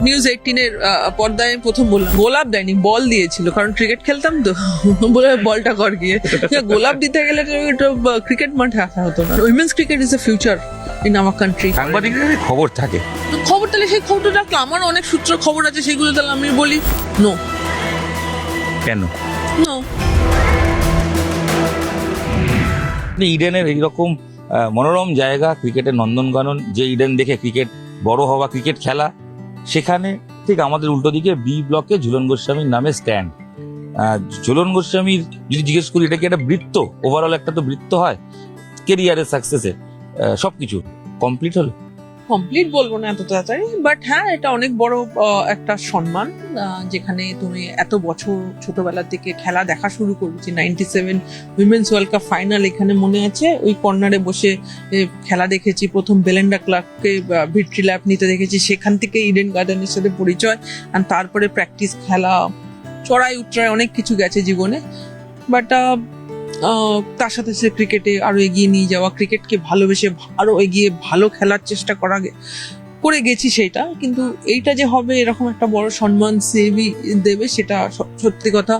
News 18-এর পর্দায় আমি প্রথম বললাম, গোলাপ দেয়নি, বল দিয়েছিল, কারণ ক্রিকেট খেলতাম তো, বলে বলটা কর গিয়ে। গোলাপ দিতে গেলে ক্রিকেট মাঠে আসা হতো না। Women's cricket is a future in our country. সাংবাদিকদের খবর থাকে, খবর তাহলে সেই খবরটা রাখলো, আমার অনেক সূত্র খবর আছে, সেগুলো তাহলে আমি বলি নো কেন? নো। ইডেনের এইরকম মনোরম জায়গা, ক্রিকেটের নন্দনকানন, যে ইডেন দেখে ক্রিকেট বড় হওয়া, ক্রিকেট খেলা, সেখানে ঠিক আমাদের উল্টো দিকে বি ব্লকে ঝুলন গোস্বামীর নামে স্ট্যান্ড। ঝুলন গোস্বামীর যদি জিজ্ঞেস করি, এটা কি একটা বৃত্ত? ওভারঅল একটা তো বৃত্ত হয় কেরিয়ারের সাকসেসে, সবকিছু কমপ্লিট হলো। কমপ্লিট বলবো না এত তাড়াতাড়ি, বাট হ্যাঁ, এটা অনেক বড় একটা সম্মান, যেখানে তুমি এত বছর ছোটবেলার থেকে খেলা দেখা শুরু করেছি। 97 উইমেন্স ওয়ার্ল্ড কাপ ফাইনাল, এখানে মনে আছে ওই কর্নারে বসে খেলা দেখেছি, প্রথম বেলেন্ডা ক্লার্ককে ভিক্টরি ল্যাপ নিতে দেখেছি, সেখান থেকে ইডেন গার্ডেনের সাথে পরিচয়, আর তারপরে প্র্যাকটিস, খেলা, চড়াই উতরাই অনেক কিছু গেছে জীবনে। বাট তার সাথে সে ক্রিকেটে আরো এগিয়ে নিয়ে যাওয়া, ক্রিকেটকে ভালোবেসে আরো এগিয়ে ভালো খেলার চেষ্টা করে গেছি সেইটা। কিন্তু এইটা যে হবে এরকম একটা বড় সম্মান সিএবি দেবে, সেটা সত্যি কথা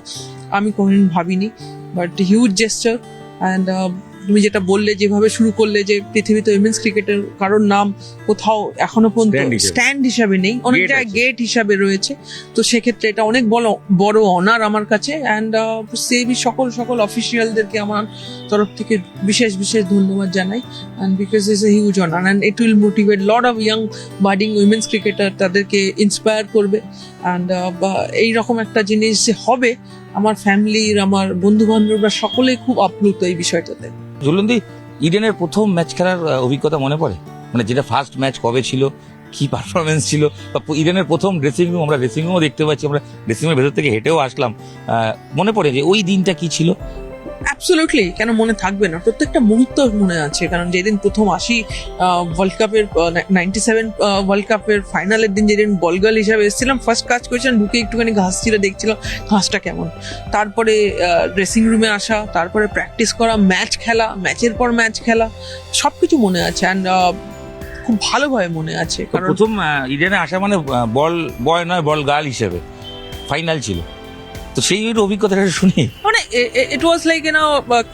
আমি কোনোদিন ভাবিনি। But huge gesture. অ্যান্ড তুমি যেটা বললে, যেভাবে শুরু করলে, যে পৃথিবীতে উইমেন্স ক্রিকেটের কারোর নাম কোথাও এখনো পর্যন্ত স্ট্যান্ড হিসাবে নেই, অনেক জায়গায় গেট হিসাবে রয়েছে, তো সেক্ষেত্রে এটা অনেক বড় অনার আমার কাছে। অ্যান্ড সিএবি সকল অফিসিয়ালদেরকে আমার তরফ থেকে বিশেষ ধন্যবাদ জানাই। And because it's a huge honour, and it will motivate lot of young budding women's cricketer, তাদেরকে ইন্সপায়ার করবে। অ্যান্ড এইরকম একটা জিনিস যে হবে, আমার ফ্যামিলির, আমার বন্ধু বান্ধবরা সকলেই খুব আপ্লুত এই বিষয়টাতে। ঝুলনদি, ইডেনের প্রথম ম্যাচ খেলার অভিজ্ঞতা মনে পড়ে? মানে যেটা ফার্স্ট ম্যাচ কবে ছিল, কি পারফরমেন্স ছিল, বা ইডেনের প্রথম ড্রেসিং রুম, আমরা ড্রেসিং রুমও দেখতে পাচ্ছি, আমরা ড্রেসিং রুমের ভেতর থেকে হেঁটেও আসলাম, মনে পড়ে যে ওই দিনটা কি ছিল? অ্যাবসলিউটলি, কেন মনে থাকবে না? প্রত্যেকটা মুহূর্ত মনে আছে, কারণ যেদিন প্রথম আসি ওয়ার্ল্ড কাপের 97 ওয়ার্ল্ড কাপের ফাইনালের দিন, যেদিন বল গার্ল হিসাবে এসেছিলাম, ফার্স্ট কাজ করেছিলাম ঢুকে একটুখানি ঘাস ছিল, দেখছিলাম ঘাসটা কেমন, তারপরে ড্রেসিং রুমে আসা, তারপরে প্র্যাকটিস করা, ম্যাচ খেলা, ম্যাচের পর ম্যাচ খেলা, সবকিছু মনে আছে। অ্যান্ড খুব ভালোভাবে মনে আছে, কারণ প্রথম ইডেনে আসা মানে বল বয় নয়, বল গার্ল হিসেবে ফাইনাল ছিল, তো সেই অভিজ্ঞতাটা শুনি। মানে ইট ওয়াজ লাইক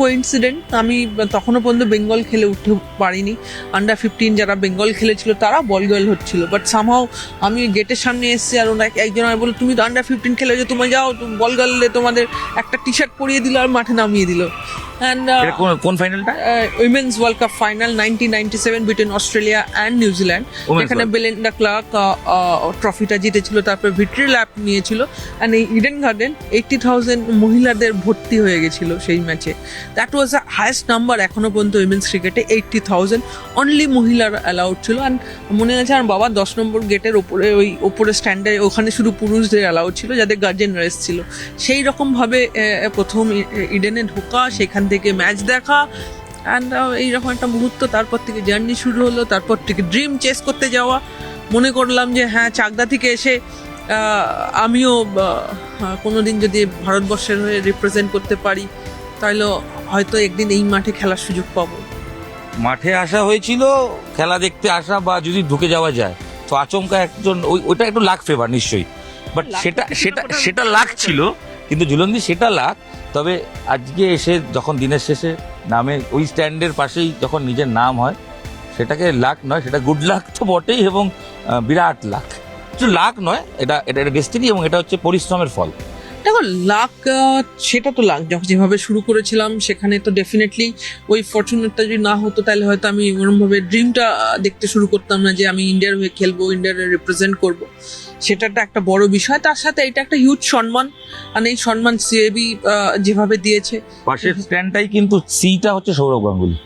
কোইন্সিডেন্ট। আমি তখনও পর্যন্ত বেঙ্গল খেলে উঠতে পারিনি। আন্ডার 15 যারা বেঙ্গল খেলেছিল তারা বল গার্ল হচ্ছিল, বাট সামহাও আমি গেটের সামনে এসেছি, আর একজন আমি বললো, তুমি তো আন্ডার 15 খেলে, যে তুমি যাও, বল গার্লে তোমাদের একটা টি শার্ট পরিয়ে দিল আর মাঠে নামিয়ে দিল। And কোন ফাইনালটা? Women's world cup final 1997 between Australia and New Zealand, এখানে বেলেন্ডা ক্লার্ক ট্রফিটা জিতেছিল, তারপরে ভিক্টরি ল্যাপ নিয়েছিল। অ্যান্ড এই ইডেন গার্ডেন 80,000 মহিলাদের ভর্তি হয়ে গেছিল সেই ম্যাচে। That was the highest number এখনো পর্যন্ত উইমেন্স ক্রিকেটে, 80,000 অনলি মহিলার অ্যালাউড ছিল। অ্যান্ড মনে আছে আমার বাবা 10 নম্বর গেটের ওপরে স্ট্যান্ডে, ওখানে শুধু পুরুষদের অ্যালাউড ছিল, যাদের গার্জেনরা এসেছিল। সেই রকমভাবে প্রথম ইডেনে ঢোকা, সেখান থেকে ম্যাচ দেখা, অ্যান্ড এইরকম একটা মুহূর্ত। তারপর থেকে জার্নি শুরু হলো, তারপর থেকে ড্রিম চেস করতে যাওয়া। মনে করলাম যে হ্যাঁ, চাকদা থেকে এসে আমিও কোনোদিন যদি ভারতবর্ষের হয়ে রিপ্রেজেন্ট করতে পারি, তাহলে হয়তো একদিন এই মাঠে খেলার সুযোগ পাবো। মাঠে আসা হয়েছিল খেলা দেখতে আসা, বা যদি ঢুকে যাওয়া যায়, তো আচমকা একজন ওইটা একটু লাক ফেভার নিশ্চয়ই, বাট সেটা লাক ছিল। কিন্তু ঝুলনদি, সেটা লাক, তবে আজকে এসে যখন দিনের শেষে নামে ওই স্ট্যান্ডের পাশেই যখন নিজের নাম হয়, সেটাকে লাক নয়, সেটা গুড লাক তো বটেই, এবং বিরাট লাক। লাক নয়, এটা ডেস্টিনি, এবং এটা হচ্ছে পরিশ্রমের ফল। দেখো, লাক, সেটা তো লাক, যখন যেভাবে শুরু করেছিলাম সেখানে তো ডেফিনেটলি ওই ফরচুনেটটা যদি না হতো, তাহলে হয়তো আমি ওরকমভাবে ড্রিমটা দেখতে শুরু করতাম না, যে আমি ইন্ডিয়ার হয়ে খেলবো, ইন্ডিয়ার রিপ্রেজেন্ট করবো। সেটা একটা বড় বিষয়। তার সাথে এটা একটা হিউজ সম্মান, আর এই সম্মান সিএবি যেভাবে দিয়েছে। পাশের স্ট্যান্ডটাই কিন্তু সিটা হচ্ছে সৌরভ গাঙ্গুলি।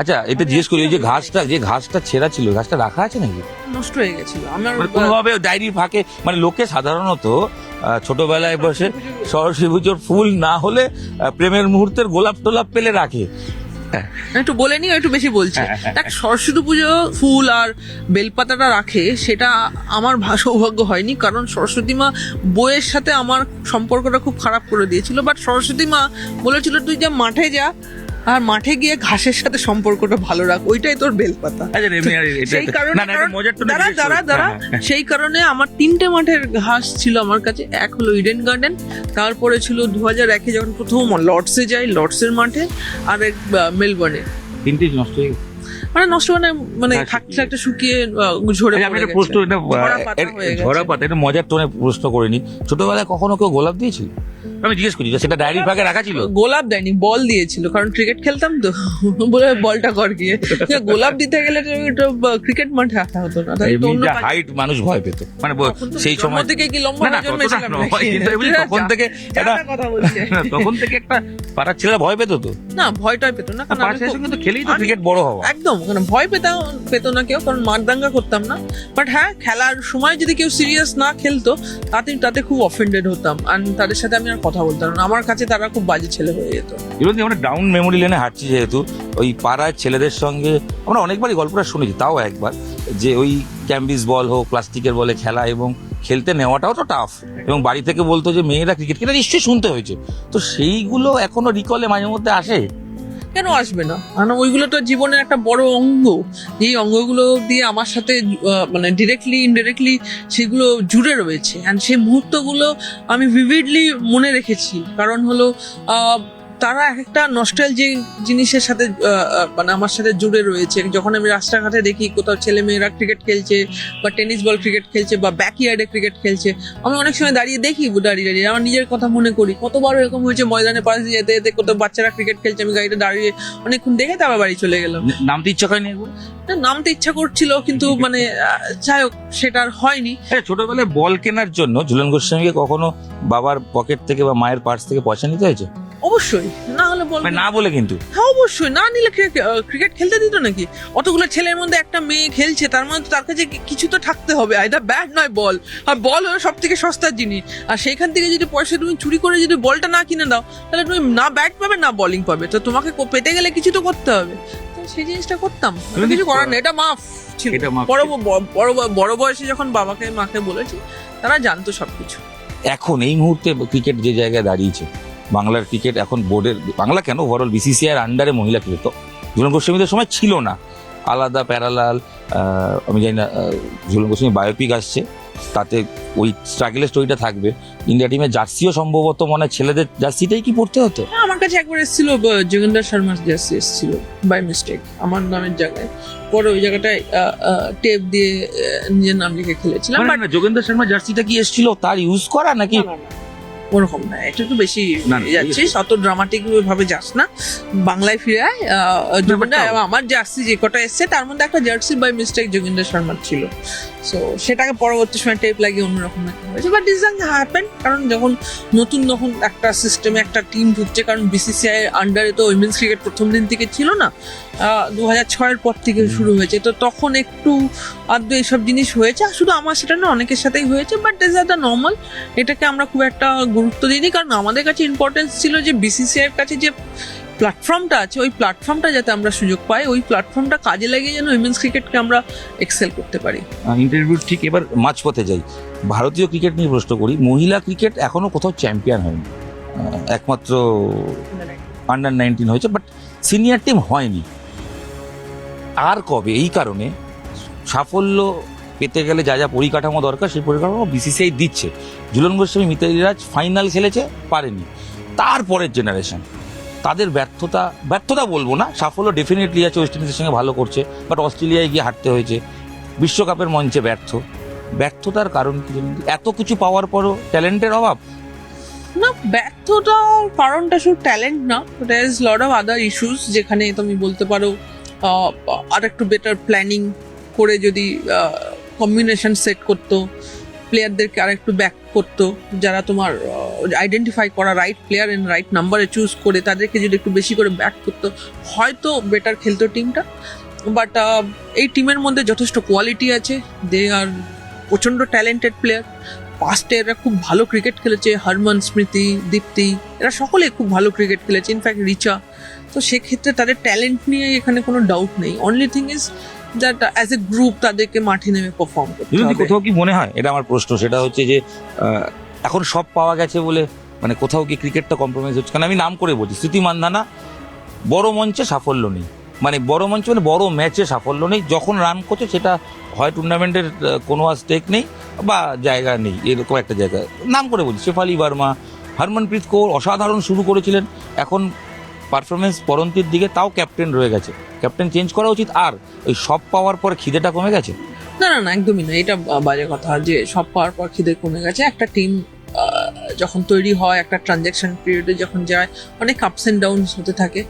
আচ্ছা, এটা জিজ্ঞেস করি, যে ঘাসটা ছেঁড়া ছিল, ঘাসটা রাখা আছে নাকি? নষ্ট হয়ে গেছিল আমার কোনোভাবে ডায়েরির ফাঁকে। মানে লোকে সাধারণত ছোটবেলায় বসে সরস্বতী পুজোর ফুল না হলে প্রেমের মুহূর্তের গোলাপ টোলাপ পেলে রাখে। একটু বলে নি, একটু বেশি বলছে। দেখ, সরস্বতী পুজো ফুল আর বেলপাতাটা রাখে, সেটা আমার সৌভাগ্য হয়নি, কারণ সরস্বতী মা বইয়ের সাথে আমার সম্পর্কটা খুব খারাপ করে দিয়েছিল। বাট সরস্বতী মা বলেছিল, তুই যা মাঠে যা, আর মাঠে গিয়ে ঘাসের সাথে সম্পর্কটা ভালো রাখ, ওইটাই তোর বেলপাতা। আচ্ছা এমনি আর সেই কারণে দাঁড়া সেই কারণে আমার 3টে মাঠের ঘাস ছিল আমার কাছে। এক হলো ইডেন গার্ডেন, তারপরে ছিল 2001-এ যখন প্রথম লর্ডসে যাই, লর্ডসের মাঠে, আর এক মেলবোর্নে। 3টি নষ্ট হয়ে গেছে, মানে নষ্ট মানে থাকতে থাকতে শুকিয়ে ঝরে আমি একটা পড়ে প্রশ্ন, গেছে। ঝরা পাতা, এটা মজার টোনে প্রশ্ন করিনি, ছোটবেলায় কখনো কেউ গোলাপ দিয়েছিল? আমি জিজ্ঞেস করছি, সেটা ডায়েরির ভাগে রাখা ছিল? গোলাপ দেয়নি, বল দিয়েছিল, কারণ ক্রিকেট খেলতাম তো, বলে বলটা কর গিয়ে। গোলাপ দিতে গেলে ক্রিকেট মাঠে আসা হতো না, তাই তো অন্য হাইট মানুষ ভয় পেত, মানে সেই সময় থেকে কি লম্বা হয়ে জন্মেছিলাম নাকি? তখন থেকে কথা বলছে, তখন থেকে একটা পাড়ার ছেলেরা ভয় পেত তো? না, ভয়টাই পেত না, কারণ পাড়ার ছেলের সঙ্গে তো খেলেই তো ক্রিকেট বড় হওয়া। একদম, মানে ভয় পেত না কেউ, কারণ মারদাঙ্গা করতাম না। বাট হ্যাঁ, খেলার সময় যদি কেউ সিরিয়াস না খেলতো তাতে খুব অফেন্ডেড হতাম, আর তাদের সাথে আমি আর কথা বলতাম না, আমার কাছে তারা খুব বাজে ছেলে হয়ে যেত। এবার আমরা ডাউন মেমোরি লেনে হাঁটছি, যেহেতু ওই পাড়ার ছেলেদের সঙ্গে আমরা অনেকবারই গল্পটা শুনেছি, তাও একবার, যে ওই ক্যাম্বিস বল হোক, প্লাস্টিকের বলে খেলা, এবং খেলতে নেওয়াটাও তো টাফ, এবং বাড়ি থেকে বলতো যে মেয়েরা ক্রিকেট খেলে, নিশ্চয়ই শুনতে হয়েছে। তো সেইগুলো এখনো রিকলে মাঝে মধ্যে আসে? কেন আসবে না? কারণ ওইগুলো তো জীবনের একটা বড় অঙ্গ, এই অঙ্গগুলো দিয়ে আমার সাথে মানে ডিরেক্টলি ইনডিরেক্টলি সেগুলো জুড়ে রয়েছে, অ্যান্ড সেই মুহূর্তগুলো আমি ভিভিডলি মনে রেখেছি। কারণ হলো তারা একটা নস্টালজিক জিনিসের সাথে মানে আমার সাথে জুড়ে রয়েছে। যখন আমি রাস্তাঘাটে দেখি কোথাও ছেলে মেয়েরা ক্রিকেট খেলছে, বা টেনিস বল ক্রিকেট খেলছে, বা ব্যাকইয়ার্ডে ক্রিকেট খেলছে, আমি অনেক সময় দাঁড়িয়ে দেখি, দাঁড়িয়ে আমার নিজের কথা মনে করি। কতবার এরকম হয়েছে, ময়দানে পাশে যেতে যেতে কোথাও বাচ্চারা ক্রিকেট খেলছে, আমি গাড়িতে দাঁড়িয়ে অনেকক্ষণ দেখে তারপর বাড়ি চলে গেলাম। নামতে ইচ্ছা হয়নি? নামতে ইচ্ছা করছিল, কিন্তু মানে যাই হোক, সেটা আর হয়নি। ছোটবেলায় বল কেনার জন্য ঝুলন গোস্বামীকে কখনো বাবার পকেট থেকে বা মায়ের পার্স থেকে পয়সা নিতে হয়েছে? অবশ্যই, না হলে বল না বলে কিন্তু? হ্যাঁ অবশ্যই, না নিলে ক্রিকেট খেলতে দিত নাকি? অতগুলো ছেলের মধ্যে একটা মেয়ে খেলছে, তার মধ্যে তার কাছে কিছু তো থাকতে হবে, এটা ব্যাট নয় বল, আর বল হলো সব থেকে সস্তার জিনিস। আর সেইখান থেকে যদি পয়সা তুমি চুরি করে যদি বলটা না কিনে দাও, তাহলে তুমি না ব্যাট পাবে না বোলিং পাবে, তো তোমাকে পেতে গেলে কিছু তো করতে হবে। তো সেই জিনিসটা করতাম, কিছু করার নেই, এটা মাফ ছিল। বড় বয়সে যখন বাবাকে মাকে বলেছি, তারা জানতো সবকিছু। এখন এই মুহূর্তে ক্রিকেট যে জায়গায় দাঁড়িয়েছে, বাংলার ক্রিকেট এখন বোর্ডের, বাংলা কেন ওভারঅল বিসিসিআই আন্ডারে মহিলা ক্রিকেট তো ঝুলন গোস্বামীদের সময় ছিল না, আলাদা প্যারালাল। আমি জানি না, ঝুলন গোস্বামী বায়োপিক আসছে, তাতে ওই স্ট্রাগলের স্টোরিটা থাকবে। ইন্ডিয়া টিমের জার্সিও সম্ভবত মনে হয় ছেলেদের জার্সিটাই কি পড়তে হতো? আমার কাছে একবার এসেছিল যোগেন্দ্র শর্মার জার্সি এসেছিল বাই মিস্টেক আমার নামের জায়গায়, পরে ওই জায়গাটায় টেপ দিয়ে নিজের নাম লিখে খেলেছিলাম। যোগেন্দ্র শর্মা জার্সিটা কি এসেছিল তার ইউজ করা নাকি? ওরকম না, এটা একটু বেশি যাচ্ছিস, অত ড্রামাটিক ভাবে যাস না, বাংলায় ফিরে আয়। আমার জার্সি যে কটা এসছে তার মধ্যে একটা জার্সি বাই মিস্টেক যোগেন্দ্র শর্মার ছিল, সো সেটাকে পরবর্তী সময় টেপ লাগিয়ে অন্যরকম হয়েছে। বাট দিস হ্যাপেন, কারণ যখন নতুন একটা সিস্টেমে একটা টিম ঢুকছে, কারণ বিসিসিআই আন্ডারে তো উইমেন্স ক্রিকেট প্রথম দিন থেকে ছিল না, 2006-এর পর থেকে শুরু হয়েছে, তো তখন একটু আদৌ এইসব জিনিস হয়েছে। আর শুধু আমার সেটা না, অনেকের সাথেই হয়েছে, বাট ইজ দ্য নর্মাল, এটাকে আমরা খুব একটা গুরুত্ব দিইনি, কারণ আমাদের কাছে ইম্পর্টেন্স ছিল যে বিসিসিআই এর কাছে যে প্ল্যাটফর্মটা আছে, ওই প্ল্যাটফর্মটা যাতে আমরা সুযোগ পাই, ওই প্ল্যাটফর্মটা কাজে লাগিয়ে যেন উইমেন্স ক্রিকেটকে আমরা এক্সেল করতে পারি। ইন্টারভিউ ঠিক এবার মাঝপথে যাই, ভারতীয় ক্রিকেট নিয়ে প্রশ্ন করি। মহিলা ক্রিকেট এখনো কোথাও চ্যাম্পিয়ন হয়নি, একমাত্র আন্ডার-19 হয়েছে, বাট সিনিয়র টিম হয়নি। আর কবে? এই কারণে সাফল্য পেতে গেলে যা যা পরিকাঠামো দরকার, সেই পরিকাঠামো বিসিসিআই দিচ্ছে। ঝুলন গোস্বামী, মিতালি রাজ ফাইনাল খেলেছে, পারেনি। তারপরের জেনারেশন, তাদের ব্যর্থতা বলবো না, সাফল্য ডেফিনেটলি আছে, ওয়েস্ট ইন্ডিজের সঙ্গে ভালো করছে, বাট অস্ট্রেলিয়ায় গিয়ে হারতে হয়েছে, বিশ্বকাপের মঞ্চে ব্যর্থতার কারণ কি? এত কিছু পাওয়ার পরও ট্যালেন্টের অভাব? না, ব্যর্থতার কারণটা শুধু ট্যালেন্ট না, there is lot of other issues, যেখানে তুমি বলতে পারো আর একটু বেটার প্ল্যানিং করে যদি কম্বিনেশন সেট করতো, প্লেয়ারদেরকে আর একটু ব্যাক করতো, যারা তোমার আইডেন্টিফাই করা রাইট প্লেয়ার এন্ড রাইট নাম্বারে চুজ করে তাদেরকে যদি একটু বেশি করে ব্যাক করতো, হয়তো বেটার খেলতো টিমটা। বাট এই টিমের মধ্যে যথেষ্ট কোয়ালিটি আছে, দে আর প্রচণ্ড ট্যালেন্টেড প্লেয়ার। পাস্টে এরা খুব ভালো ক্রিকেট খেলেছে, হরমন, স্মৃতি, দীপ্তি, এরা সকলে খুব ভালো ক্রিকেট খেলেছে, ইনফ্যাক্ট রিচা। তো সেক্ষেত্রে তাদের ট্যালেন্ট নিয়ে এখানে কোনো ডাউট নেই। Only thing is that as a group তাদেরকে মাঠে নেমে পারফর্ম করতে হবে। কোথাও কি মনে হয়, এটা আমার প্রশ্ন, সেটা হচ্ছে যে এখন সব পাওয়া গেছে বলে মানে কোথাও কি ক্রিকেটটা কম্প্রোমাইজ হচ্ছে? কারণ আমি নাম করে বলছি, স্মৃতি মান্ধানা বড় মঞ্চে সাফল্য নেই, মানে বড় মঞ্চে মানে বড় ম্যাচে সাফল্য নেই। যখন রান করছে সেটা হয় টুর্নামেন্টের কোনো স্টেক নেই বা জায়গা নেই, এরকম একটা জায়গা। নাম করে বলছি, শেফালি ভার্মা, হরমনপ্রীত কৌর অসাধারণ শুরু করেছিলেন, এখন পারফরমেন্স পরন্তির দিকে, তাও ক্যাপ্টেন রয়ে গেছে। ক্যাপ্টেন চেঞ্জ করা উচিত। আর ওই সব পাওয়ার পর খিদেটা কমে গেছে। না না না, একদমই না, এটা বাজে কথা যে সব পাওয়ার পর খিদে কমে গেছে। একটা টিম যখন তৈরি হয়, একটা ট্রানজ্যাকশন পিরিয়ডে যখন যায়, অনেক আপস অ্যান্ড ডাউনস হতে থাকে।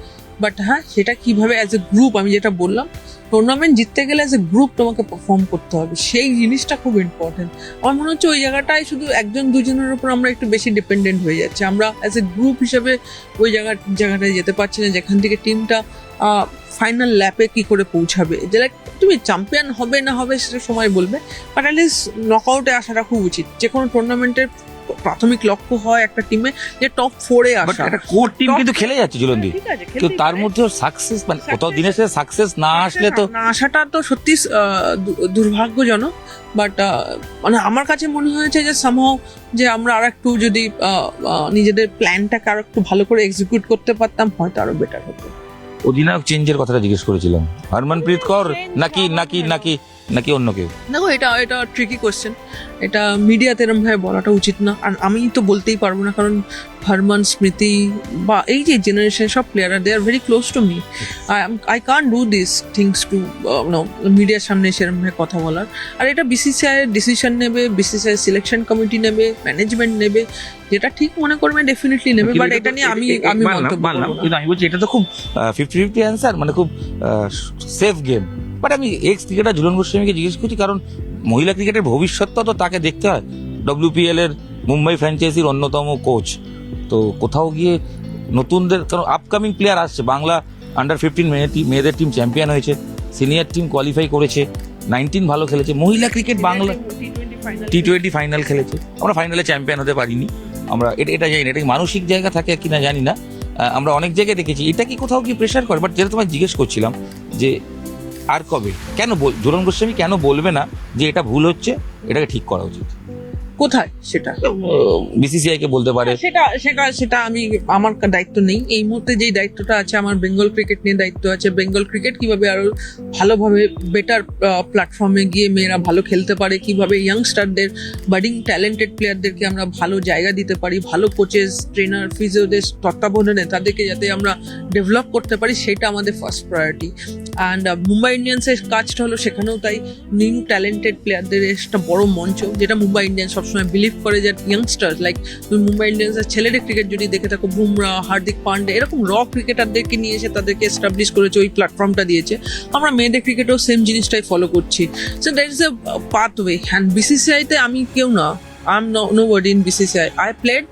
বাট হ্যাঁ, সেটা কিভাবে অ্যাজ এ গ্রুপ, আমি যেটা বললাম, টুর্নামেন্ট জিততে গেলে অ্যাজ এ গ্রুপ তোমাকে পারফর্ম করতে হবে, সেই জিনিসটা খুব ইম্পর্টেন্ট। আমার মনে হচ্ছে ওই জায়গাটায় শুধু একজন দুজনের উপর আমরা একটু বেশি ডিপেন্ডেন্ট হয়ে যাচ্ছি। আমরা অ্যাজ এ গ্রুপ হিসেবে ওই জায়গাটায় যেতে পারছি না, যেখান থেকে টিমটা ফাইনাল ল্যাপে কি করে পৌঁছাবে। যেটা তুমি চ্যাম্পিয়ন হবে না হবে সেটা সময় বলবে, বাট অ্যাটলিস্ট নকআউটে আসাটা খুব উচিত। যে কোনো টুর্নামেন্টের প্রাথমিক লক্ষ্য হয় একটা টিমে যে টপ 4-এ বাট আসা। একটা কোর টিম কিন্তু খেলে যাচ্ছে জুলন্দি, ঠিক আছে, কিন্তু তার মধ্যেও সাকসেস, মানে কোথাও দিনের শেষে সাকসেস না আসলে তো না আসাটা তো সত্যি দুর্ভাগ্যজনক। বাট মানে আমার কাছে মনে হয়েছে যে সামহাও যে আমরা আর একটু যদি নিজেদের প্ল্যানটাকে আরো একটু ভালো করে এক্সিকিউট করতে পারতাম, হয়তো আরো বেটার হতো। অধিনায়ক চেঞ্জের কথাটা জিজ্ঞেস করেছিলাম, হরমনপ্রীত কৌর নাকি নাকি নাকি নাকি অন্য কেউ? দেখো, এটা ট্রিকি কোয়েশ্চেন, এটা মিডিয়াতে এরম ভাবে বলাটা উচিত না। আর আমি তো বলতেই পারবো না, কারণ হরমান, স্মৃতি বা এই যে জেনারেশন সব প্লেয়াররা, they are very close to me. I can't do this things to মিডিয়ার সামনে সেরকম ভাবে কথা বলার। আর এটা বিসিসিআই ডিসিশন নেবে, বিসিসিআই সিলেকশন কমিটি নেবে, ম্যানেজমেন্ট নেবে, যেটা ঠিক মনে করবে ডেফিনেটলি নেবে। বাট এটা নিয়ে আমি মন্তব্য করবো না। কিন্তু আমি বলছি এটা তো খুব 50-50 অ্যান্সার, মানে খুব সেফ গেম। বাট আমি এক্স ক্রিকেটার ঝুলন গোস্বামীকে জিজ্ঞেস করছি, কারণ মহিলা ক্রিকেটের ভবিষ্যৎটা তো তাকে দেখতে হয়। WPL এর মুম্বাই ফ্র্যাঞ্চাইজির অন্যতম কোচ, তো কোথাও গিয়ে নতুনদের, কারণ আপকামিং প্লেয়ার আসছে। বাংলা আন্ডার-15 মেয়েদের টিম চ্যাম্পিয়ন হয়েছে, সিনিয়র টিম কোয়ালিফাই করেছে, 19 ভালো খেলেছে। মহিলা ক্রিকেট বাংলা T20 ফাইনাল খেলেছে, আমরা ফাইনালে চ্যাম্পিয়ন হতে পারিনি। আমরা এটা জানি না, এটা কি মানসিক জায়গা থাকে কিনা জানি না। আমরা অনেক জায়গায় দেখেছি, এটা কি কোথাও কি প্রেশার করে? বাট যেটা তোমায় জিজ্ঞেস করছিলাম যে আর কবে, কেন ঝুলন গোস্বামী কেন বলবে না যে এটা ভুল হচ্ছে, এটাকে ঠিক করা উচিত? কোথায় সেটা বিসিসিআই কে বলতে পারে। সেটা আমি, আমার দায়িত্ব নেই এই মুহূর্তে। যেই দায়িত্বটা আছে আমার, বেঙ্গল ক্রিকেট নিয়ে দায়িত্ব আছে। বেঙ্গল ক্রিকেট কিভাবে আরো ভালোভাবে বেটার প্ল্যাটফর্মে গিয়ে মেয়েরা ভালো খেলতে পারে, কিভাবে ইয়াংস্টারদের, বাডিং ট্যালেন্টেড প্লেয়ারদেরকে আমরা ভালো জায়গা দিতে পারি, ভালো কোচেস, ট্রেনার, ফিজিওদের তত্ত্বাবধানে তাদেরকে যাতে আমরা ডেভেলপ করতে পারি, সেটা আমাদের ফার্স্ট প্রায়োরিটি। অ্যান্ড মুম্বাই ইন্ডিয়ান্সের কাজটা হলো সেখানেও তাই, নিউ ট্যালেন্টেড প্লেয়ারদের একটা বড় মঞ্চ, যেটা মুম্বাই ইন্ডিয়ান্স সবসময় বিলিভ করে যে ইয়াংস্টার, লাইক তুমি মুম্বাই ইন্ডিয়ান্সের ছেলেদের ক্রিকেট যদি দেখে থাকো, বুমরা, হার্দিক পান্ডে, এরকম ক্রিকেটারদেরকে নিয়ে এসে তাদেরকে এস্টাবলিশ করেছে, ওই প্ল্যাটফর্মটা দিয়েছে। আমরা মেয়েদের ক্রিকেটেও সেম জিনিসটাই ফলো করছি। So that is a pathway. And বিসিসিআইতে আমি কেউ না, I am no word in BCCI. I played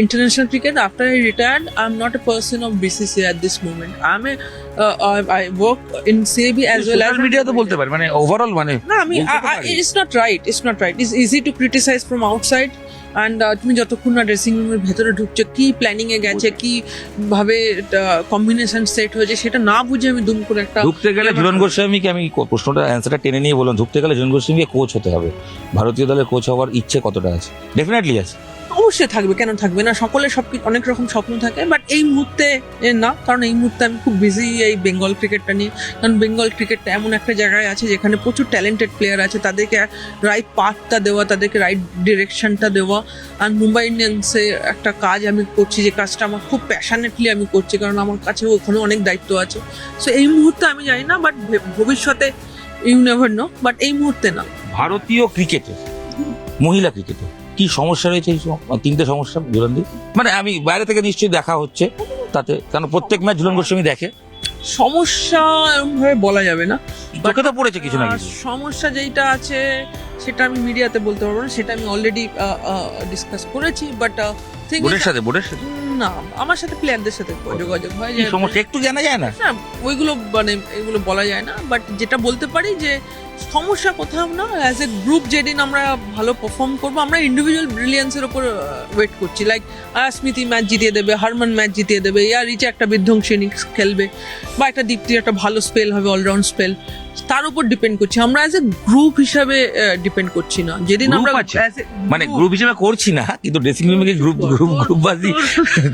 international cricket after I retired. I'm not a person of BCCI at this moment. I work in CAB as well as social মিডিয়াতে বলতে পারে, মানে overall, মানে না আমি it's not right. It's easy to criticize from outside. And তুমি যতক্ষণ না ড্রেসিং রুমের ভেতরে ঢুকছো, কি প্ল্যানিং এ গেছে, কি ভাবে কম্বিনেশন সেট হয়েছে, সেটা না বুঝে আমি দুম করে একটা ঢুকতে গেলে ঝুলন গোস্বামীকে, আমি প্রশ্নটা অ্যান্সারটা টেনে নিয়ে বললাম, ঢুকতে গেলে ঝুলন গোস্বামীকে কোচ হতে হবে। ভারতীয় দলের কোচ হওয়ার ইচ্ছে কতটা আছে? ডেফিনেটলি আছে, অবশ্যই থাকবে, কেন থাকবে না? সকলের অনেক রকম স্বপ্ন থাকে, বাট এই মুহূর্তে না, কারণ এই মুহূর্তে আমি খুব বিজি এই বেঙ্গল ক্রিকেটটা নিয়ে। কারণ বেঙ্গল ক্রিকেটটা এমন একটা জায়গায় আছে যেখানে প্রচুর ট্যালেন্টেড প্লেয়ার আছে, তাদেরকে রাইট পাথটা দেওয়া, তাদেরকে রাইট ডিরেকশনটা দেওয়া। আর মুম্বাই ইন্ডিয়ান্সের একটা কাজ আমি করছি, যে কাজটা আমার খুব প্যাশনেটলি আমি করছি, কারণ আমার কাছে ওখানে অনেক দায়িত্ব আছে। সো এই মুহূর্তে আমি জানি না, বাট ভবিষ্যতে ইউ নেভার নো, বাট এই মুহূর্তে না। ভারতীয় ক্রিকেটে, মহিলা ক্রিকেটে কি সমস্যা রয়েছে? এই তিনটে সমস্যা ঝুলন্দি, মানে আমি বাইরে থেকে নিশ্চয়ই দেখা হচ্ছে তাতে, কারণ প্রত্যেক ম্যাচ ঝুলন গোস্বামী দেখে। সমস্যা এরকম ভাবে বলা যাবে না, তোকে তো পড়েছে কিছু না কিছু। সমস্যা যেটা আছে সেটা আমি মিডিয়াতে বলতে পারবো না, সেটা আমি অলরেডি ডিসকাস করেছি। বাট বোর্ডের সাথে না, আমার সাথে প্লেয়ারদের সাথে যোগাযোগ হয়। সমস্যা একটু জানা যায় না, ওইগুলো মানে এগুলো বলা যায় না। বাট যেটা বলতে পারি যে সমস্যা কোথাও না, অ্যাজ এ গ্রুপ যেদিন আমরা ভালো পারফর্ম করবো, আমরা ইন্ডিভিজুয়াল ব্রিলিয়েন্সের উপর ওয়েট করছি। লাইক স্মৃতি ম্যাচ জিতিয়ে দেবে, হারমান ম্যাচ জিতিয়ে দেবে, রিচে একটা বিধ্বংসী ইনিংস খেলবে, বা একটা দীপ্তির একটা ভালো স্পেল হবে, অলরাউন্ড স্পেল, তার উপর ডিপেন্ড করছি। আমরা অ্যাজ এ গ্রুপ হিসাবে ডিপেন্ড করছি না। যেদিন Group আমরা আছে? মানে গ্রুপ হিসেবে করছি না, কিন্তু ড্রেসিং রুমে গ্রুপবাজি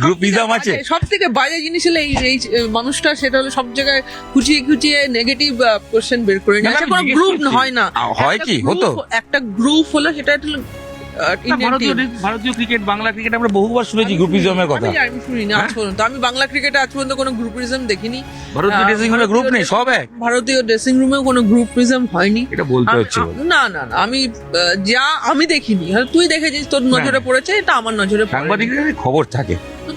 গ্রুপিজম আছে। সব থেকে বাজে জিনিস হলো এই মানুষটা, সেটা হলো সব জায়গায় খুঁচিয়ে নেগেটিভ কোশ্চেন বের করে নিয়ে না, আসে। আমি কোনো জিজ্ঞেস গ্রুপ করছি। হয় না, হয় কি হতো? একটা গ্রুপ হলো, সেটা একটা ইন্ডিয়ান টিম। ভারতীয় ক্রিকেট, বাংলা ক্রিকেট আমরা বহুবার শুনেছি গ্রুপিজমের কথা। আমি শুনি না আজ পর্যন্ত। আমি বাংলা ক্রিকেটে আজ পর্যন্ত কোনো গ্রুপিজম দেখিনি। ভারতীয় ড্রেসিং রুমে গ্রুপ নেই, সব এক। ভারতীয় ড্রেসিং রুমেও কোনো গ্রুপিজম হয়নি। এটা বলতে হচ্ছে। না, আমি যা আমি দেখিনি, হয়তো তুই দেখেছিস, তোর নজরে পড়েছে, এটা আমার নজরে পড়েনি। সাংবাদিকদের খবর থাকে।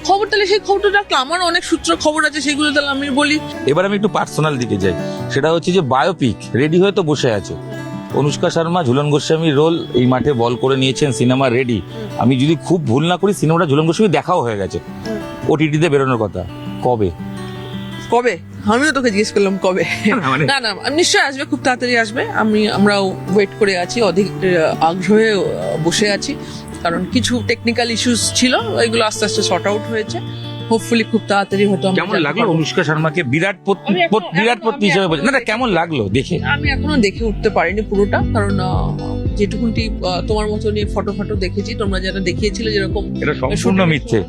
খবর, তাহলে সেই খবরটা রাখলাম। আমার অনেক সূত্র খবর আছে, সেগুলো তাহলে আমি বলি। এবার আমি একটু পার্সোনাল দিকে যাই, সেটা হচ্ছে যে বায়োপিক রেডি হয়ে তো বসে আছে। অনুষ্কা শর্মা, ঝুলন গোস্বামীর রোল এই মাঠে বল করে নিয়েছেন, সিনেমা রেডি। আমি যদি খুব ভুল না করি, সিনেমাটা ঝুলন গোস্বামী দেখাও হয়ে গেছে, ওটিটিতে বেরোনোর কথা। কবে? আমিও তোকে জিজ্ঞেস করলাম কবে। না, নিশ্চয়ই আসবে, খুব তাড়াতাড়ি আসবে। আমরাও ওয়েট করে আছি, অধিক আগ্রহে বসে আছি, কারণ কিছু টেকনিক্যাল ইস্যুস ছিল, এগুলো আস্তে আস্তে সর্ট আউট হয়েছে। হোপফুলি খুব তাড়াতাড়ি হয়তো। কেমন লাগলো অনুষ্কা শর্মাকে বিরাট পত্নী হিসেবে বলছেন? না, কেমন লাগলো দেখে? আমি এখনো দেখে উঠতে পারিনি পুরোটা, কারণ যেটুকুনটি তোমার মতো নিয়ে ফটো দেখেছি, তোমরা যারা দেখিয়েছিলে যেরকম, এটা সম্পূর্ণ মিথ্যে।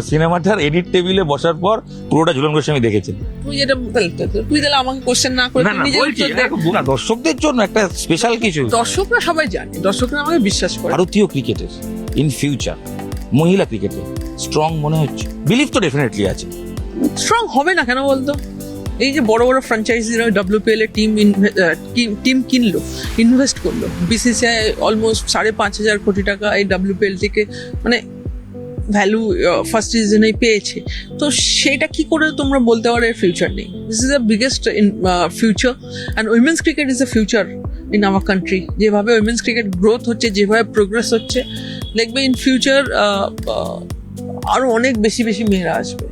সিনেমাটার এডিট টেবিলে বসার পর পুরোটা ঝুলন গোস্বামী দেখেছেন। তুই তাহলে আমাকে কোশ্চেন না করে তুই নিজে উত্তর দে। দর্শকদের জন্য একটা স্পেশাল কিছু। দর্শকরা সবাই জানে, দর্শকরা আমাকে বিশ্বাস করে। ভারতীয় ক্রিকেটের ইন ফিউচার, মহিলা ক্রিকেটে স্ট্রং মনে হচ্ছে? বিলিভ তো ডেফিনেটলি আছে। স্ট্রং হবে না কেন বলতো? এই যে বড় বড় ফ্র্যাঞ্চাইজিরা WPL এর টিম কিনলো, ইনভেস্ট করলো, BCCI অলমোস্ট 5,500 কোটি টাকা এই WPL থেকে মানে ভ্যালু ফার্স্ট সিজনেই পেয়েছে। তো সেটা কি করে তোমরা বলতে পারো এর ফিউচার নেই? This is the biggest in future, and women's cricket is the future in our country. যেভাবে উইমেন্স ক্রিকেট গ্রোথ হচ্ছে, যেভাবে প্রোগ্রেস হচ্ছে, দেখবে ইন ফিউচার আরো অনেক বেশি মেয়েরা আসবে।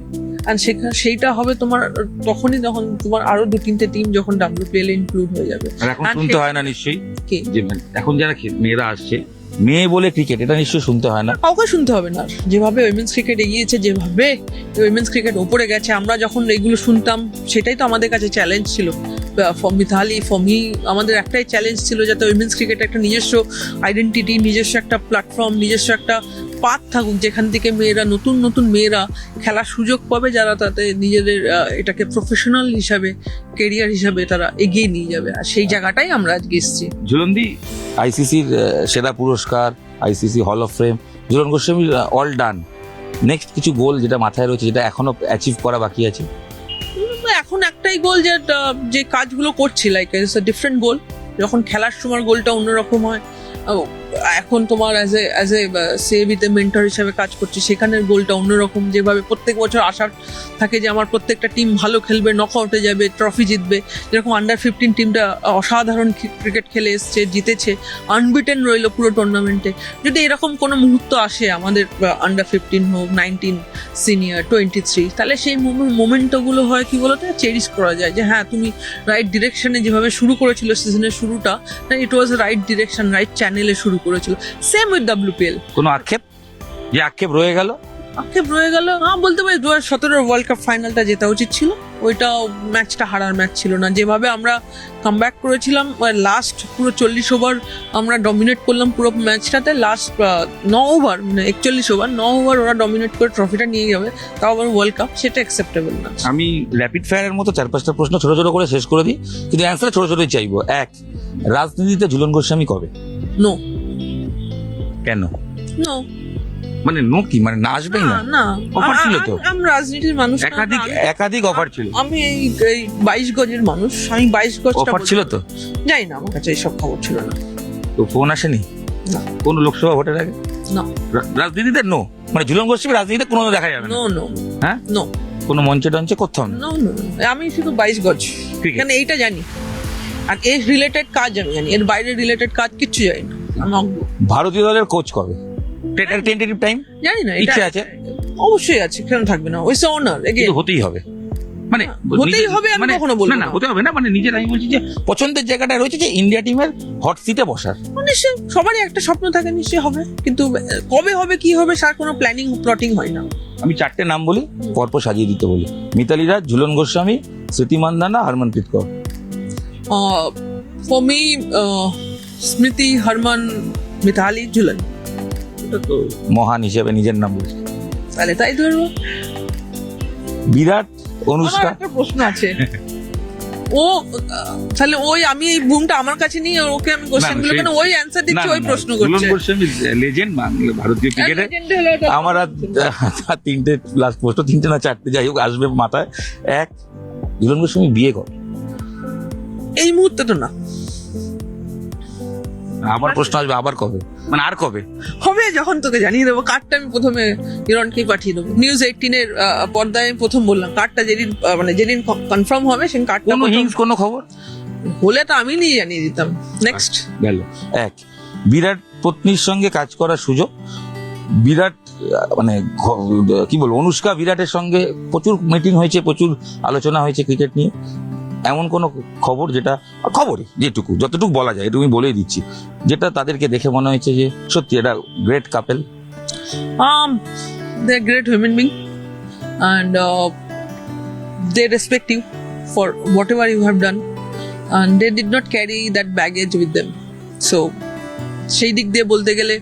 অ্যান্ড সেইটা হবে তোমার তখনই, যখন তোমার আরো 2-3টে টিম যখন WPL ইনক্লুড হয়ে যাবে। আর এখন শুনতে হয় না নিশ্চয়ই কি যে এখন যারা মেয়েরা আসছে, মেয়ে বলে ক্রিকেট, এটা নিশ্চয়ই শুনতে হয় না? কাউকে শুনতে হবে না। যেভাবে উইমেন্স ক্রিকেট এগিয়েছে, যেভাবে উইমেন্স ক্রিকেট ওপরে গেছে, আমরা যখন এগুলো শুনতাম, সেটাই তো আমাদের কাছে চ্যালেঞ্জ ছিল। ফর মিথালি, ফর মি, আমাদের একটাই চ্যালেঞ্জ ছিল যাতে উইমেন্স ক্রিকেট একটা নিজস্ব আইডেন্টিটি, নিজস্ব একটা প্ল্যাটফর্ম, নিজস্ব একটা পাথ থাকুক, যেখান থেকে মেয়েরা, নতুন মেয়েরা খেলার সুযোগ পাবে, যারা তাতে নিজেদের এটাকে প্রফেশনাল হিসাবে, কেরিয়ার হিসাবে তারা এগিয়ে নিয়ে যাবে। আর সেই জায়গাটাই আমরা আজকে এসেছি। ঝুলনদি, ICCর সেরা পুরস্কার, ICC hall of fame, Jhulan গোস্বামীর অল ডান। নেক্সট কিছু গোল যেটা মাথায় রয়েছে, যেটা এখনো অ্যাচিভ করা বাকি আছে? এখন একটাই গোল, যে কাজগুলো করছি, লাইক ইটস আ ডিফারেন্ট গোল। যখন খেলার সময় গোলটা অন্যরকম হয়, এখন তোমার অ্যাজ এ সেভিতে মেন্টর হিসেবে কাজ করছি, সেখানের গোলটা অন্যরকম। যেভাবে প্রত্যেক বছর আশার থাকে যে আমার প্রত্যেকটা টিম ভালো খেলবে, নকআউটে যাবে, ট্রফি জিতবে। যেরকম আন্ডার-15 টিমটা অসাধারণ ক্রিকেট খেলে এসছে, জিতেছে, আনবিটেন রইলো পুরো টুর্নামেন্টে। যদি এরকম কোনো মুহূর্ত আসে আমাদের আন্ডার-15 হোক, 19 সিনিয়র, 23, তাহলে সেই মোমেন্টগুলো হয় কি বলতো, চেরিশ করা যায় যে হ্যাঁ, তুমি রাইট ডিরেকশনে যেভাবে শুরু করেছিল সিজনের শুরুটা, ইট ওয়াজ রাইট ডিরেকশন, রাইট চ্যানেলে শুরু করেছিল। Same with WPL। কোনো আক্ষেপ রয়ে গেল? বলতে পারি 2017 ওয়ার্ল্ড কাপ ফাইনালটা জেতা উচিত ছিল। ওইটাও ম্যাচটা হারার ম্যাচ ছিল না। যেভাবে আমরা কামব্যাক করেছিলাম, লাস্ট পুরো 40 ওভার আমরা ডমিনেট করলাম পুরো ম্যাচটাতে। লাস্ট 9 ওভার, মানে 41 ওভার, 9 ওভার ওরা ডমিনেট করে ট্রফিটা নিয়ে যাবে, তাও আবার ওয়ার্ল্ড কাপ, সেটা অ্যাকসেপ্টেবল না। আমি র্যাপিড ফায়ারের মতো 4-5টা প্রশ্ন ছোট করে শেষ করে দিই, কিন্তু অ্যান্সার ছোটই চাইবো। 1, রাজনীতিতে ঝুলন গোস্বামী কবে? নো। কেন নো মানে নো কি, মানে না আসবেই না? অফার ছিল তো। আমি রাজনীতির মানুষ, একাধিক অফার ছিল। আমি এই 22 গজের মানুষ, আমি 22 গজটা অফার ছিল তো? জানি না, আমার কাছে এইসব খবর ছিল না। তো ফোন আসেনি না কোন লোকসভা ভোটের আগে? না। রাজনীতিতে নো, মানে ঝুলন গোস্বামী রাজনীতিতে কোনো দেখা যাবে না? নো। হ্যাঁ, নো। কোনো মঞ্চে টঞ্চে করতে হবে? নো। আমি শুধু 22 গজ, এখানে এইটা জানি, আর এর রিলেটেড কাজ আমি জানি, এর বাইরে রিলেটেড কাজ কিচ্ছু জানি না। ভারতীয় দলের কোচ কবে? টেন্টেটিভ টাইম জানি না, ইচ্ছা আছে? অবশ্যই আছে, কেন থাকবে না? ওইস অনার, হতেই হবে। মানে হতেই নিজের- হবে, আমি মানে কখনো বলবো না না। হতে হবে না, মানে নিজের আমি বলছি যে পছন্দের জায়গাটা রয়েছে যে ইন্ডিয়া টিমের হট সিটে বসার। নিশ্চয়ই সবারই একটা স্বপ্ন থাকে, নিশ্চয়ই হবে, কিন্তু কবে হবে কি হবে তার কোনো প্ল্যানিং প্লটিং হয় না। আমি 4টে নাম বলি, পরপর সাজিয়ে দিতে বলি। মিতালি রাজ, ঝুলন গোস্বামী, স্মৃতি মান্দানা, হরমনপ্রীত কৌর। ফর মি স্মৃতি, হরমান, মিতালি, ঝুলন। এটা তো মহান হিসেবে নিজের নাম বলছি। তাহলে তাই ধরবো। বিরাট, আমার অনুষ্কা। একটা প্রশ্ন আছে, ও তাহলে ওই আমি এই বুমটা আমার কাছে নিয়ে ওকে আমি কোশ্চেন গুলো সেই- কেন ওই অ্যান্সার দিচ্ছে, ওই প্রশ্ন ঝুলন করছে। গোস্বামী লেজেন্ড ভারতীয় ক্রিকেটে। Legend হলো এটা। আমার আর 3টে লাস্ট প্রশ্ন, 3টে না 4টে যাই হোক আসবে মাথায়। এক, ঝুলন গোস্বামী বিয়ে কর। এই মুহূর্তে তো না, আবার প্রশ্ন আসবে, আবার কবে, মানে আর কবে? হবে যখন তোকে জানিয়ে দেবো। কার্ডটা আমি প্রথমে হিরণকেই পাঠিয়ে দেবো। নিউজ 18-এর পর্দায় আমি প্রথম বললাম, কার্ডটা যেদিন মানে যেদিন কনফার্ম হবে সেদিন কার্ডটা কোনো হিংস, কোনো খবর হলে তো আমি নিয়ে জানিয়ে দিতাম। নেক্সট, গেল। এক, বিরাট পত্নীর সঙ্গে কাজ করার সুযোগ। বিরাট মানে কি বলবো, অনুষ্কা বিরাটের সঙ্গে প্রচুর মিটিং হয়েছে, প্রচুর আলোচনা হয়েছে ক্রিকেট নিয়ে। এমন কোন খবর যেটা, খবরই যেটুকু যতটুকু বলা যায় এটুকু আমি বলেই দিচ্ছি, যেটা তাদেরকে দেখে মনে হয়েছে যে সত্যি এটা great couple. they're great human being and they respect you for whatever you have done and they did not carry that baggage with them. So সেই দিক দিয়ে বলতে গেলে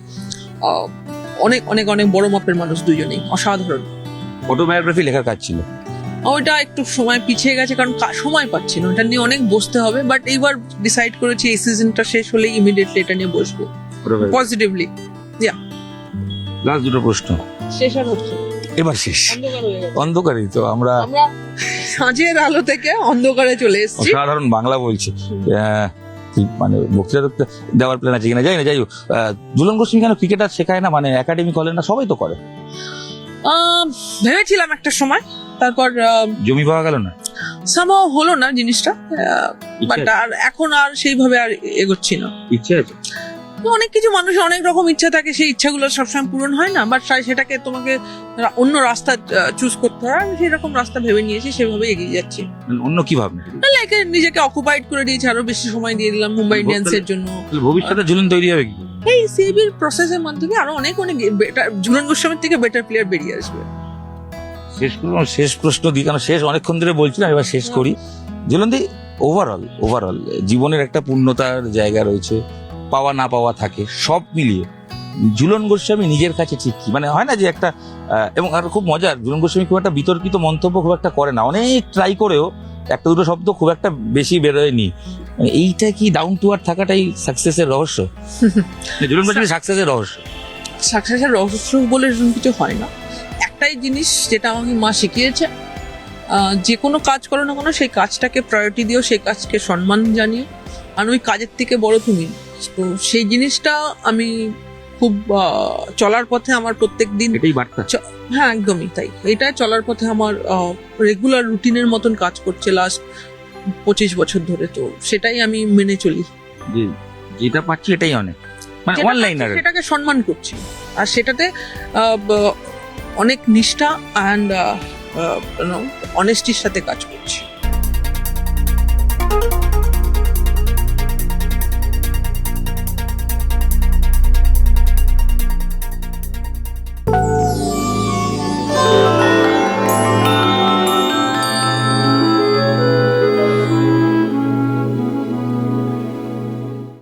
অনেক অনেক অনেক বড় মাপের মানুষ দুজনেই, অসাধারণ। অটোবায়োগ্রাফি লেখার কাজ ছিল, ওইটা একটু সময় পিছিয়ে গেছে কারণ সময় পাচ্ছি না, ওটা নিয়ে অনেক বসতে হবে। বাট এইবার ডিসাইড করেছি এই সিজনটা শেষ হলেই ইমিডিয়েটলি এটা নিয়ে বসবো পজিটিভলি। লাস্ট দুটো প্রশ্ন, শেষ আর হচ্ছে না। এবার শেষ। অন্ধকার হয়ে গেছে। অন্ধকারই তো আমরা আমরা সাঁঝের আলো থেকে অন্ধকারে চলে এসেছি। অসাধারণ বাংলা বলছি। মানে বক্তৃতা দেওয়ার প্ল্যান আছে কিনা জানি না, যাই হোক। ঝুলন গোস্বামী কেন ক্রিকেটার শেখায় না, মানে একাডেমি করে না? সবাই তো করে। ভেবেছিলাম একটা সময়, তারপর জমি পাওয়া গেল না, সামাও হলো না জিনিসটা। বাট ইচ্ছে আর এখন আর সেইভাবে আর এগোচ্ছি না। ইচ্ছে আছে। অনেক কিছু মানুষের অনেক রকম ইচ্ছা থাকে, সেই ইচ্ছাগুলো সবসময় পূরণ হয় না, বাট সেটাকে তোমাকে অন্য রাস্তা চুজ করতে হয়। আমি সেই রকম রাস্তা ভেবে নিয়েছি, সেভাবে এগিয়ে যাচ্ছি। মানে অন্য কি ভাবনা? লাইক নিজেকে অকুপাইড করে দিয়েছি, আরো বেশি সময় দিয়ে দিলাম মুম্বাই ইন্ডিয়ান্স এর জন্য। তাহলে ভবিষ্যতে ঝুলন তৈরি হবে কি? এই সিবির প্রসেসের মাধ্যমে আরো অনেক অনেক বেটার, ঝুলন গোস্বামীর থেকে বেটার প্লেয়ার বেরিয়ে আসবে। শেষ প্রশ্ন দিই, কারণ শেষ অনেকক্ষণ ধরে বলছিলাম, এবার শেষ করি। ঝুলনদি, ওভারঅল জীবনের একটা পূর্ণতার জায়গা রয়েছে, পাওয়া না পাওয়া থাকে, সব মিলিয়ে ঝুলন গোস্বামী নিজের কাছে ঠিক কি, মানে হয় না যে একটা এবং আর খুব মজার, ঝুলন গোস্বামী খুব একটা বিতর্কিত মন্তব্য খুব একটা করে না, অনেক ট্রাই করেও একটা দুটো শব্দ খুব একটা বেশি বেরোয়নি। মানে এইটা কি ডাউন টু আর্থ থাকাটাই সাকসেসের রহস্য? ঝুলন গোস্বামী সাকসেসের রহস্য। সাকসেসের রহস্য বলে এরকম কিছু হয় না। একটাই জিনিস যেটা আমাকে মা শিখিয়েছে, যে কোনো কাজ করো না কোনো, সেই কাজটাকে প্রায়োরিটি দিও, সেই কাজকে সম্মান জানিও, আর ওই কাজের থেকে বড় তুমি। তো সেই জিনিসটা আমি খুব চলার পথে আমার প্রত্যেক দিন, এটাই বার্তা। হ্যাঁ একদমই তাই, এটা চলার পথে আমার রেগুলার রুটিনের মতন কাজ করছে লাস্ট 25 বছর ধরে। তো সেটাই আমি মেনে চলি, যে যেটা পাচ্ছি এটাই অনেক, মানে যেটা অনলাইনার। পাচ্ছি সেটাকে সম্মান করছি, আর সেটাতে অনেক নিষ্ঠা অ্যান্ড অনেস্টির সাথে কাজ করছি।